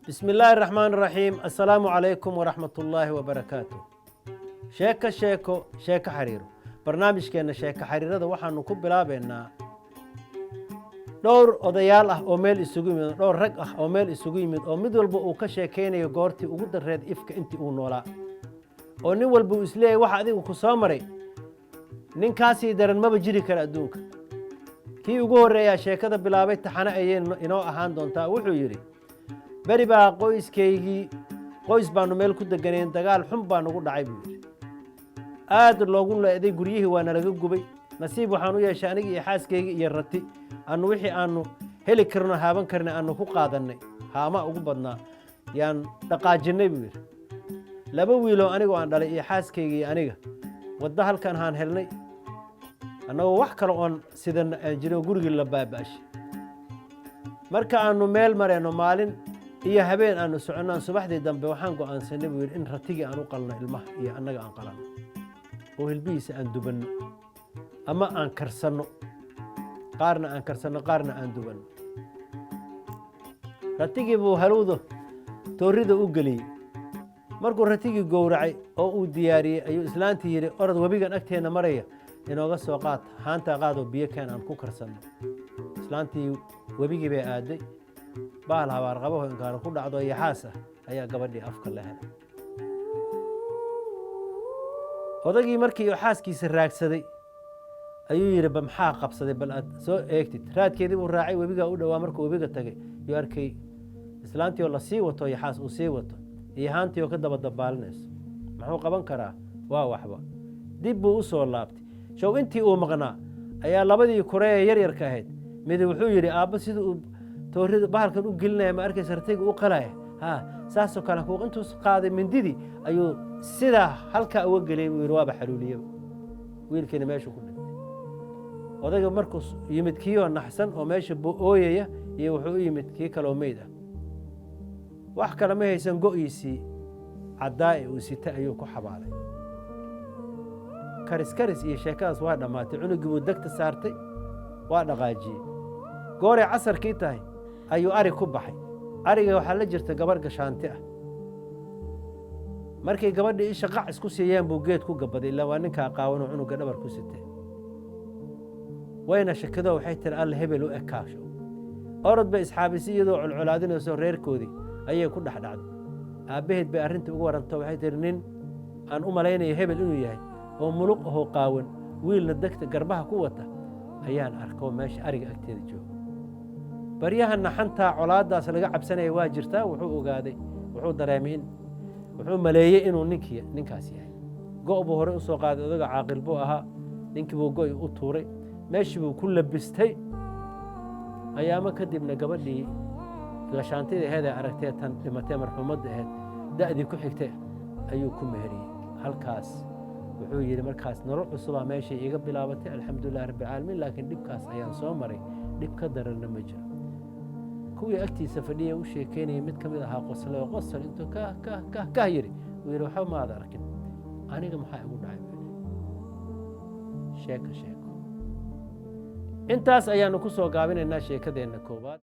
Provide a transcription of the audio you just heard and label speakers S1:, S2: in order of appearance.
S1: بسم الله الرحمن الرحيم السلام عليكم ورحمة الله وبركاته sheeko xariiro barnaamijkeena sheeko xariirada waxaanu ku bilaabeynaa dhowr odayaal ah oo meel isugu yimid dhowr rag ah oo meel isugu yimid oo mid walba uu ka sheekeynayo goortii ugu dareed ifka intii uu noolaa oo nin walba uu isleeyahay waxa adigu ku soo maray ninkaasii daran maba jiri kara adduunka kii ugu horreeyaa sheekada bilaabay taxane ayay inoo ahaan doontaa wuxuu yidhi beri baa qoys baanu meel ku deganayn dagaal xun baa nagu dhacay buu yidhi aad loogu leeday guryihii waa nalaga gubay nasiib waxaan u yeeshay aniga iyo xaaskayga iyo rati aanu wixii aanu heli karno haaban karnay aanu ku qaadannay haama ugu badnaa yaan dhaqaajinnay buu yidhi laba wiiloo anigoo aan dhalay iyo xaaskayga iyo aniga wadda halkan haan helnay annagoo wax kale oon sidan aan jirin gurigii la baaba'ashay marka aanu meel marayno maalin iyo habeen aanu soconnaan subaxdii dambe waxaan go'aansanay buu yidhi in ratigii aan u qalno ilmaha iyo annaga aan qalanno oo hilbihiisa aan dubanno ama aan karsanno qaarna aan karsanno qaarna aan dubanno ratigii buu halowda toorrida u geliyey markuu ratigii gowracay oo uu diyaariyey ayuu islaantii yidhi orod webigan agteenna maraya inooga soo qaad haantaa qaadoo biyo keen aan ku karsanno islaantii webigii bay aaday bahal habaarqabaho inkaana ku dhacdo yaxaas ah ayaa gabadhii afka la helay odagii markii uu xaaskiisa raagsaday ayuu yidhi ba maxaa qabsaday bal aad soo eegtid raadkeedii buu raacay webigaa u dhowaa markuu webiga tagay yuu arkay islaantii oo la sii wato yaxaas uu sii wato iyo haantii oo ka daba dabaalinayso muxuu qaban karaa waa waxba dib buu u soo laabtay show intii uu maqnaa ayaa labadii koreeye yaryarka ahayd mid wuxuu yidhi aabba sidii uu toorrida bahalkan u gelinaya ma arkaysa ratiga u qalaya saasoo kale kuuq intuu qaaday mindidii ayuu sidaa halkaa uga geliyay buu yidhi waaba xaluuliyaba wiilkiina meeshuu ku dhintay odayga markuu yimid kii oo naxsan oo meesha ooyaya iyo wuxuu u yimid kii kaleoo meyd ah wax kale ma haysan go'iisii caddaa'i uu sita ayuu ku xabaalay karis iyo sheekadaas waa dhammaatay cunugii buu degta saartay waa dhaqaajiyey gooray casarkii tahay ayuu ari ku baxay ariga waxaa la jirta gabarh gashaanti ah markay gabadhii isha qac isku siiyeen buu geed ku gabaday ilaa waa ninkaa qaawanoo cunuga dhabar ku sitee wayna shakado waxay tiri alla hebel u ekaasho orod bay isxaabisay iyadoo colcolaadinayso reerkoodii ayay ku dhex dhacday aabbaheed bay arrintii ugu waranto waxay tihi nin aan u malaynayo hebel inuu yahay oo muluq ahoo qaawan wiilna degta garbaha ku wata ayaan arkoo meesha ariga agteeda jooga baryahanna xantaa colaaddaas laga cabsanaya waa jirtaa wuxuu ogaaday wuxuu dareemay wuxuu maleeyey inuu ninkaas yahay go' buu horey u soo qaaday odaga caaqil buu ahaa ninkii buu go'i u tuuray meeshii buu ku labistay ayaamo kadibna gabadhii gashaantida aheedee aragtee tan dhimatee marxuumadda aheyd da'dii ku xigtay ayuu ku meheriyey halkaas wuxuu yidhi markaas nolol cusubaa meeshay iiga bilaabatay alxamdulilah rabbialcaalamiin laakiin dhibkaas ayaan soo maray dhib ka daranna ma jiro kuwii agtiisa fadhiya u sheekeynaya mid ka mid ahaa qosle oo qosol intuu kah yidhi uu yidhi waxba maad arkin aniga maxaa igu dhacay sheeko intaas ayaanu ku soo gaabinaynaa sheekadeenna koowaad